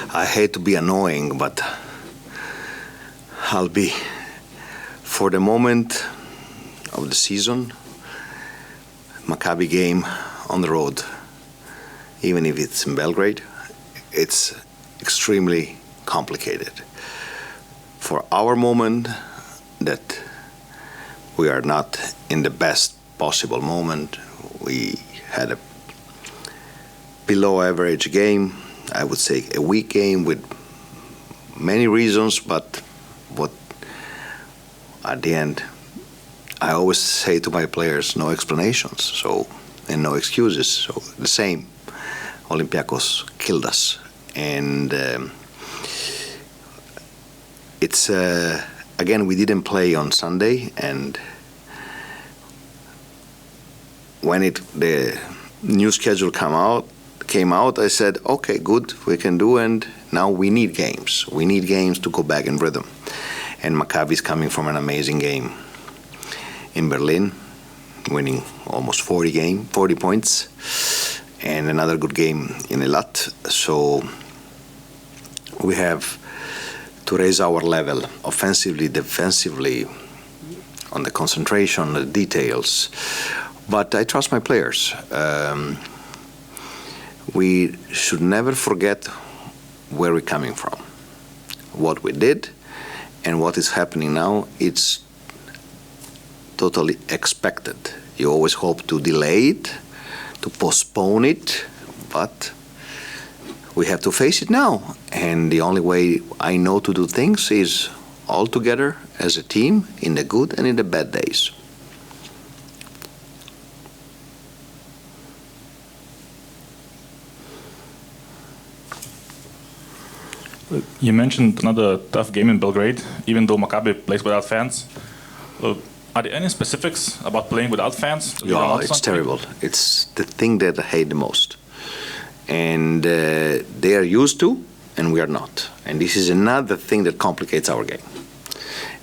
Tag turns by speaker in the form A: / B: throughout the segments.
A: I hate to be annoying, but I'll be, for the moment of the season, Maccabi game on the road, even if it's in Belgrade, it's extremely complicated. For our moment, that we are not in the best possible moment. We had a below average game, I would say a weak game with many reasons, but what at the end I always say to my players, no explanations, so, and no excuses. So the same, Olympiacos killed us, and it's again, we didn't play on Sunday, and when the new schedule came out, I said, okay, good, we can do, and now we need games. We need games to go back in rhythm. And Maccabi is coming from an amazing game in Berlin, winning almost 40 points, and another good game in Eilat. So we have to raise our level offensively, defensively, on the concentration, the details. But I trust my players. We should never forget where we're coming from, what we did, and what is happening now. It's totally expected. You always hope to delay it, to postpone it, but we have to face it now. And the only way I know to do things is all together as a team in the good and in the bad days.
B: You mentioned another tough game in Belgrade, even though Maccabi plays without fans. Are there any specifics about playing without fans?
A: Yeah, it's terrible. It's the thing that I hate the most. And they are used to, and we are not. And this is another thing that complicates our game.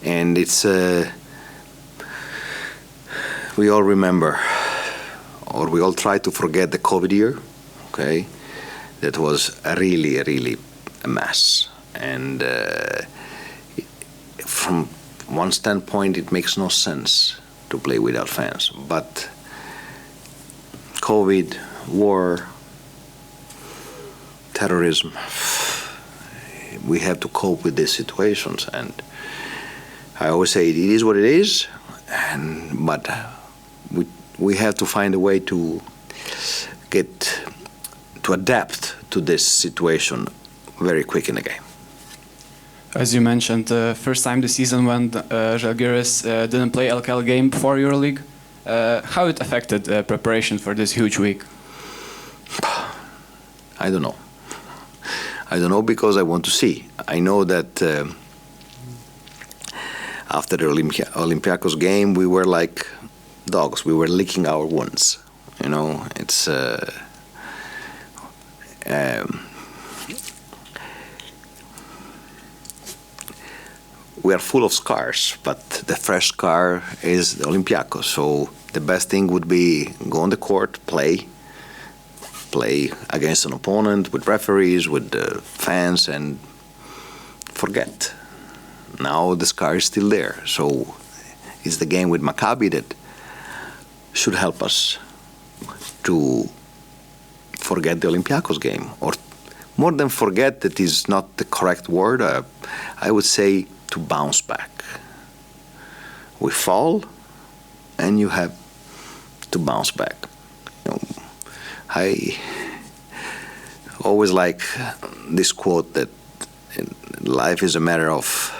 A: And it's, we all remember, or we all try to forget the COVID year, okay? That was really, really a mess. And from one standpoint, it makes no sense to play without fans. But COVID, war, terrorism, we have to cope with these situations. And I always say it is what it is, but we have to find a way to adapt to this situation very quick in the game.
C: As you mentioned, first time this season when Žalgiris didn't play LKL game before Euroleague, how it affected preparation for this huge week?
A: I don't know. I don't know because I want to see. I know that after the Olympiacos game, we were like dogs. We were licking our wounds. You know, it's we are full of scars, but the fresh scar is the Olympiacos. So the best thing would be go on the court, play against an opponent with referees, with the fans, and forget. Now the scar is still there. So it's the game with Maccabi that should help us to forget the Olympiacos game. Or more than forget, that is not the correct word. I would say to bounce back. We fall, and you have to bounce back. You know, I always like this quote that life is a matter of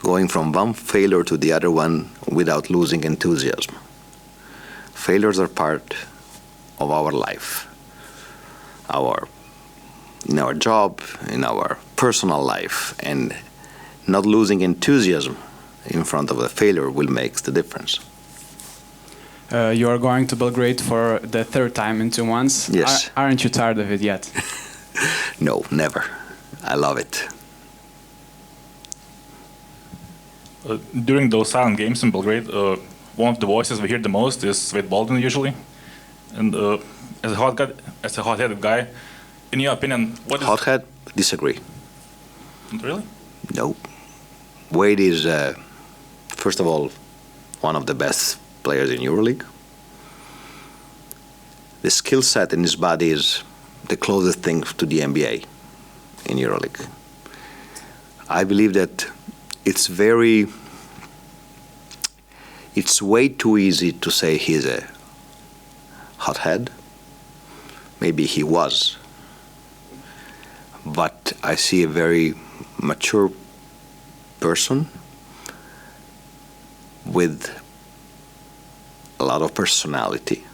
A: going from one failure to the other one without losing enthusiasm. Failures are part of our life, in our job, in our personal life, and not losing enthusiasm in front of a failure will make the difference.
C: You are going to Belgrade for the third time in 2 months.
A: Yes.
C: Aren't you tired of it yet?
A: No, never. I love it.
B: During those silent games in Belgrade, one of the voices we hear the most is W.Baldwiną usually. And as a hot-headed guy, in your opinion, what is...
A: Hothead? disagree.
B: Really?
A: No. Wade is, first of all, one of the best players in Euroleague. The skill set in his body is the closest thing to the NBA in Euroleague. I believe that it's way too easy to say he's a hothead. Maybe he was. But I see a very mature person with a lot of personality.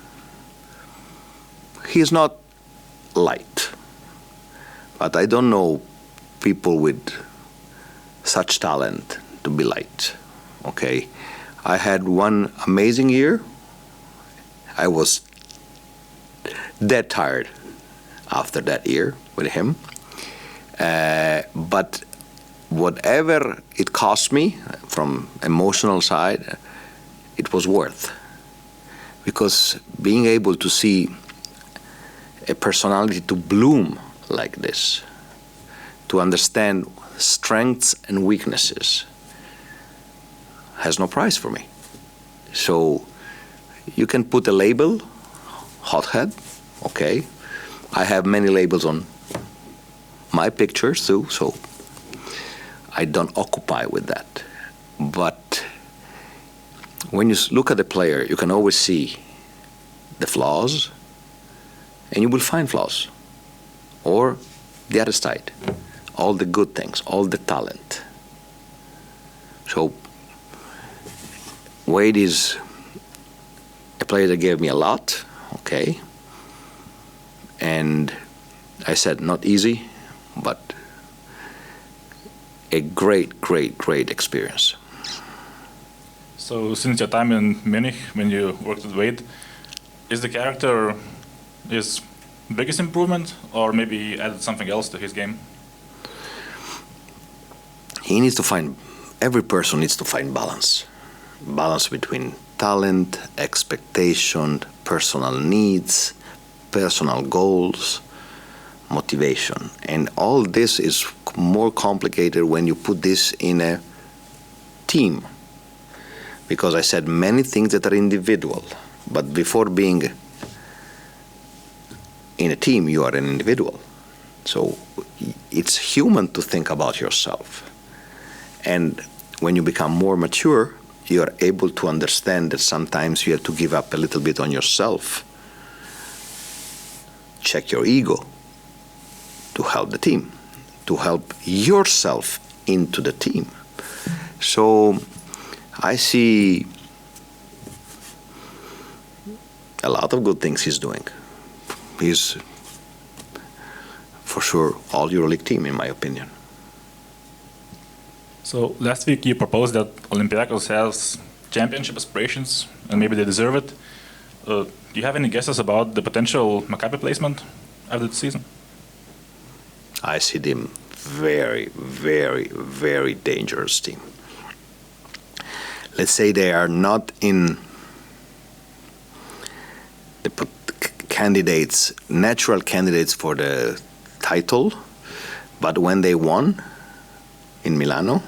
A: He's not light, but I don't know people with such talent to be light, okay? I had one amazing year. I was dead tired after that year with him. But whatever it cost me from emotional side, it was worth. Because being able to see a personality to bloom like this, to understand strengths and weaknesses, has no price for me. So you can put a label, hothead, okay. I have many labels on my pictures too, so I don't occupy with that. But when you look at the player, you can always see the flaws, and you will find flaws. Or the other side, all the good things, all the talent. So Wade is a player that gave me a lot, okay. And I said not easy, but a great, great, great experience.
B: So since your time in Munich, when you worked with Wade, is the character his biggest improvement, or maybe added something else to his game?
A: He needs to find, every person needs to find balance. Balance between talent, expectation, personal needs, personal goals, motivation. And all this is more complicated when you put this in a team. Because I said many things that are individual, but before being in a team, you are an individual. So it's human to think about yourself. And when you become more mature, you are able to understand that sometimes you have to give up a little bit on yourself. Check your ego to help the team, to help yourself into the team. So I see a lot of good things he's doing. He's for sure all EuroLeague team, in my opinion.
B: So last week you proposed that Olympiacos has championship aspirations, and maybe they deserve it. Do you have any guesses about the potential Maccabi placement after the season?
A: I see them very, very, very dangerous team. Let's say they are not in the candidates, natural candidates for the title, but when they won in Milano,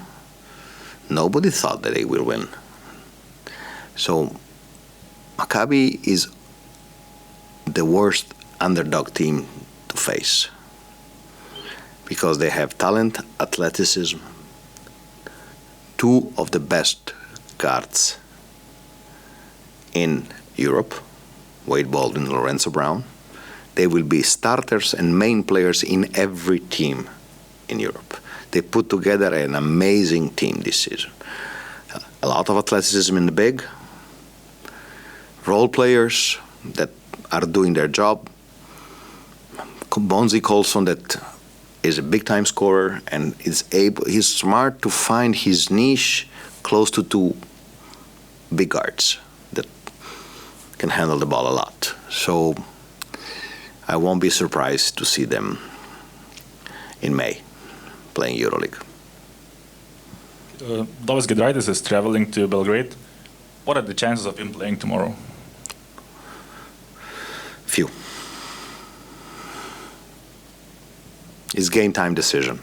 A: nobody thought that they will win. So Maccabi is the worst underdog team to face because they have talent, athleticism, two of the best guards in Europe, W.Baldwiną, Lorenzo Brown. They will be starters and main players in every team in Europe. They put together an amazing team this season. A lot of athleticism in the big, role players that are doing their job. Bonzi Colson that is a big-time scorer and he's smart to find his niche close to two big guards that can handle the ball a lot. So I won't be surprised to see them in May playing EuroLeague.
B: Dovis Giedraitis is traveling to Belgrade. What are the chances of him playing tomorrow?
A: Few. It's game time decision.